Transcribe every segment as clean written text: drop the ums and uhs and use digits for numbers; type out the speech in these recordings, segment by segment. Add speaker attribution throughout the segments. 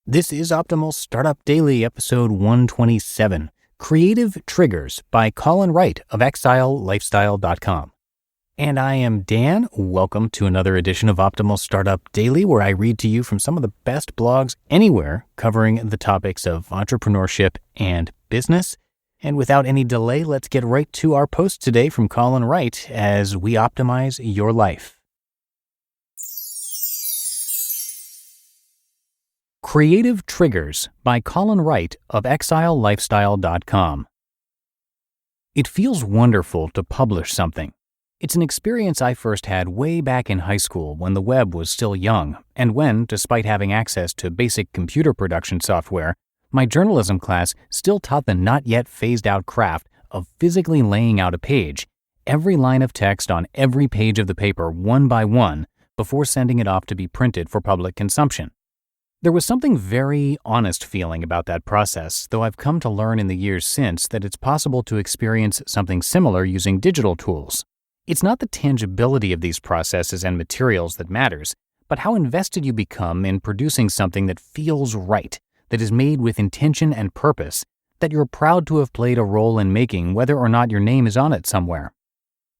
Speaker 1: This is Optimal Startup Daily, episode 127, Creative Triggers by Colin Wright of ExileLifestyle.com. And I am Dan. Welcome to another edition of Optimal Startup Daily, where I read to you from some of the best blogs anywhere covering the topics of entrepreneurship and business. And without any delay, let's get right to our post today from Colin Wright as we optimize your life. Creative Triggers by Colin Wright of ExileLifestyle.com. It feels wonderful to publish something. It's an experience I first had way back in high school when the web was still young, and when, despite having access to basic computer production software, my journalism class still taught the not yet phased out craft of physically laying out a page, every line of text on every page of the paper one by one, before sending it off to be printed for public consumption. There was something very honest feeling about that process, though I've come to learn in the years since that it's possible to experience something similar using digital tools. It's not the tangibility of these processes and materials that matters, but how invested you become in producing something that feels right, that is made with intention and purpose, that you're proud to have played a role in making whether or not your name is on it somewhere.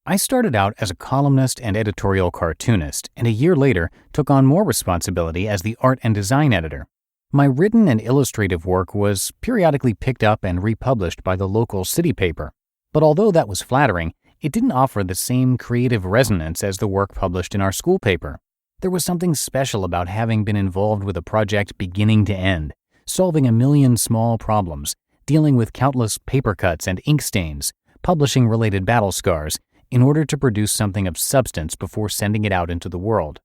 Speaker 1: I started out as a columnist and editorial cartoonist, and a year later took on more responsibility as the art and design editor. My written and illustrative work was periodically picked up and republished by the local city paper, but although that was flattering, it didn't offer the same creative resonance as the work published in our school paper. There was something special about having been involved with a project beginning to end, solving a million small problems, dealing with countless paper cuts and ink stains, publishing related battle scars, in order to produce something of substance before sending it out into the world.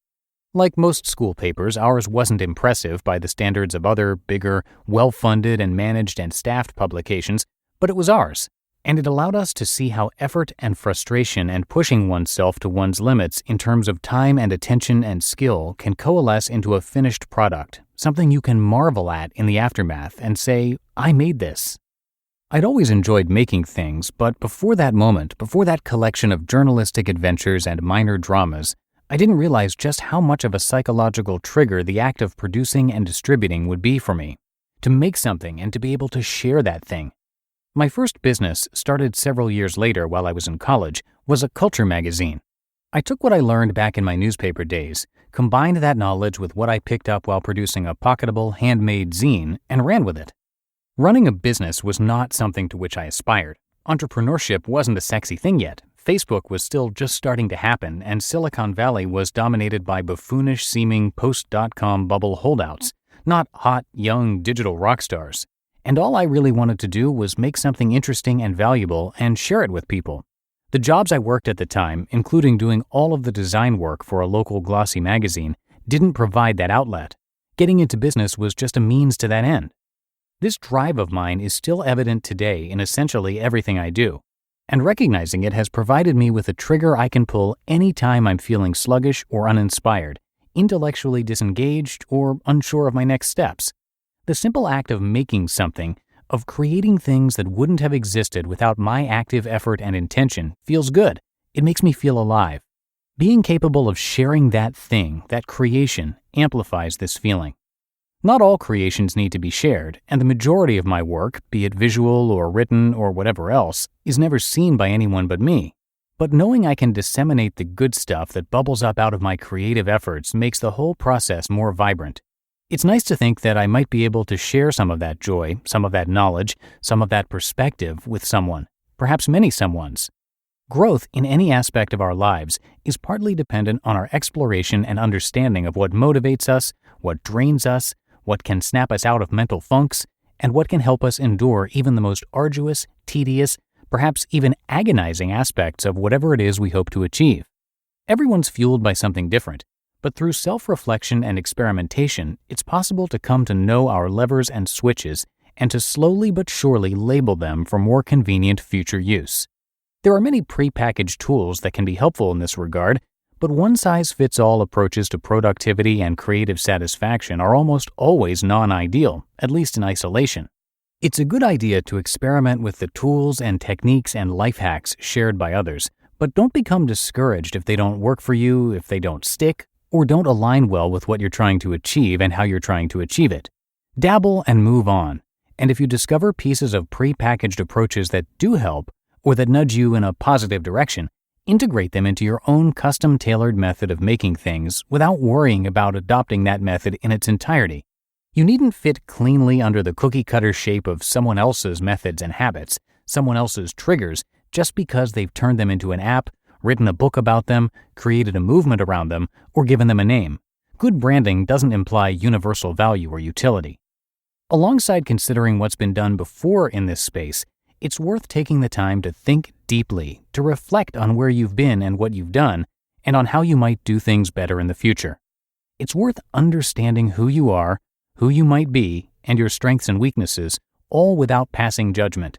Speaker 1: Like most school papers, ours wasn't impressive by the standards of other, bigger, well-funded and managed and staffed publications, but it was ours, and it allowed us to see how effort and frustration and pushing oneself to one's limits in terms of time and attention and skill can coalesce into a finished product, something you can marvel at in the aftermath and say, I made this. I'd always enjoyed making things, but before that moment, before that collection of journalistic adventures and minor dramas, I didn't realize just how much of a psychological trigger the act of producing and distributing would be for me. To make something and to be able to share that thing. My first business, started several years later while I was in college, was a culture magazine. I took what I learned back in my newspaper days, combined that knowledge with what I picked up while producing a pocketable, handmade zine, and ran with it. Running a business was not something to which I aspired. Entrepreneurship wasn't a sexy thing yet. Facebook was still just starting to happen, and Silicon Valley was dominated by buffoonish-seeming post-dot-com bubble holdouts, not hot, young digital rock stars. And all I really wanted to do was make something interesting and valuable and share it with people. The jobs I worked at the time, including doing all of the design work for a local glossy magazine, didn't provide that outlet. Getting into business was just a means to that end. This drive of mine is still evident today in essentially everything I do, and recognizing it has provided me with a trigger I can pull any time I'm feeling sluggish or uninspired, intellectually disengaged, or unsure of my next steps. The simple act of making something, of creating things that wouldn't have existed without my active effort and intention, feels good. It makes me feel alive. Being capable of sharing that thing, that creation, amplifies this feeling. Not all creations need to be shared, and the majority of my work, be it visual or written or whatever else, is never seen by anyone but me. But knowing I can disseminate the good stuff that bubbles up out of my creative efforts makes the whole process more vibrant. It's nice to think that I might be able to share some of that joy, some of that knowledge, some of that perspective with someone, perhaps many someones. Growth in any aspect of our lives is partly dependent on our exploration and understanding of what motivates us, what drains us, what can snap us out of mental funks, and what can help us endure even the most arduous, tedious, perhaps even agonizing aspects of whatever it is we hope to achieve. Everyone's fueled by something different, but through self-reflection and experimentation, it's possible to come to know our levers and switches and to slowly but surely label them for more convenient future use. There are many pre-packaged tools that can be helpful in this regard, but one-size-fits-all approaches to productivity and creative satisfaction are almost always non-ideal, at least in isolation. It's a good idea to experiment with the tools and techniques and life hacks shared by others, but don't become discouraged if they don't work for you, if they don't stick, or don't align well with what you're trying to achieve and how you're trying to achieve it. Dabble and move on. And if you discover pieces of pre-packaged approaches that do help or that nudge you in a positive direction, integrate them into your own custom-tailored method of making things without worrying about adopting that method in its entirety. You needn't fit cleanly under the cookie-cutter shape of someone else's methods and habits, someone else's triggers, just because they've turned them into an app, written a book about them, created a movement around them, or given them a name. Good branding doesn't imply universal value or utility. Alongside considering what's been done before in this space, it's worth taking the time to think deeply, to reflect on where you've been and what you've done, and on how you might do things better in the future. It's worth understanding who you are, who you might be, and your strengths and weaknesses, all without passing judgment.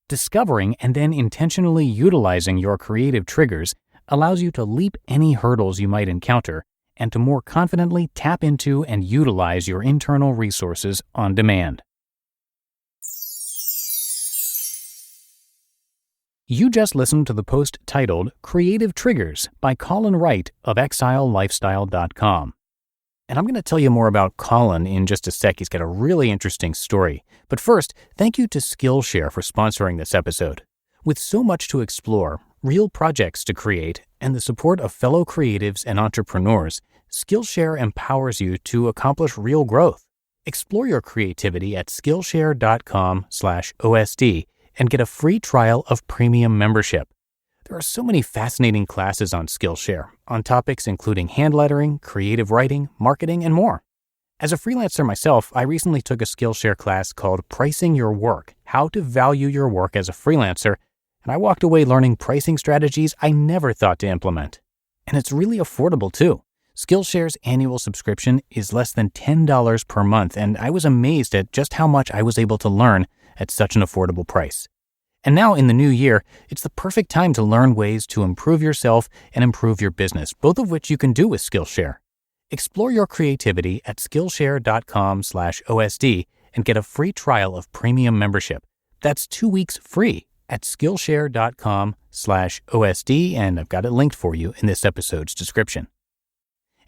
Speaker 1: Discovering and then intentionally utilizing your creative triggers allows you to leap any hurdles you might encounter and to more confidently tap into and utilize your internal resources on demand. You just listened to the post titled Creative Triggers by Colin Wright of ExileLifestyle.com. And I'm going to tell you more about Colin in just a sec. He's got a really interesting story. But first, thank you to Skillshare for sponsoring this episode. With so much to explore, real projects to create, and the support of fellow creatives and entrepreneurs, Skillshare empowers you to accomplish real growth. Explore your creativity at Skillshare.com/OSD and get a free trial of premium membership. There are so many fascinating classes on Skillshare on topics including hand lettering, creative writing, marketing, and more. As a freelancer myself, I recently took a Skillshare class called Pricing Your Work, How to Value Your Work as a Freelancer, and I walked away learning pricing strategies I never thought to implement. And it's really affordable too. Skillshare's annual subscription is less than $10 per month, and I was amazed at just how much I was able to learn at such an affordable price. And now in the new year, it's the perfect time to learn ways to improve yourself and improve your business, both of which you can do with Skillshare. Explore your creativity at Skillshare.com/OSD and get a free trial of premium membership. That's 2 weeks free at Skillshare.com/OSD, and I've got it linked for you in this episode's description.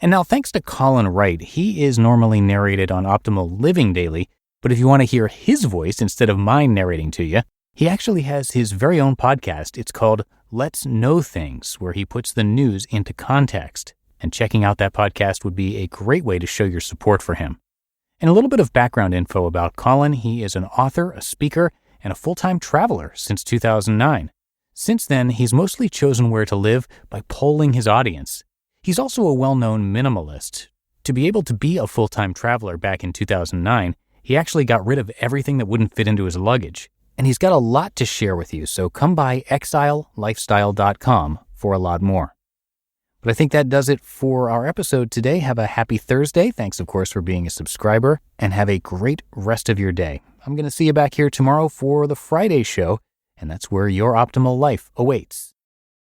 Speaker 1: And now thanks to Colin Wright. He is normally narrated on Optimal Living Daily, but if you want to hear his voice instead of mine narrating to you, he actually has his very own podcast. It's called Let's Know Things, where he puts the news into context. And checking out that podcast would be a great way to show your support for him. And a little bit of background info about Colin. He is an author, a speaker, and a full-time traveler since 2009. Since then, he's mostly chosen where to live by polling his audience. He's also a well-known minimalist. To be able to be a full-time traveler back in 2009, he actually got rid of everything that wouldn't fit into his luggage. And he's got a lot to share with you, so come by ExileLifestyle.com for a lot more. But I think that does it for our episode today. Have a happy Thursday. Thanks, of course, for being a subscriber, and have a great rest of your day. I'm going to see you back here tomorrow for the Friday show, and that's where your optimal life awaits.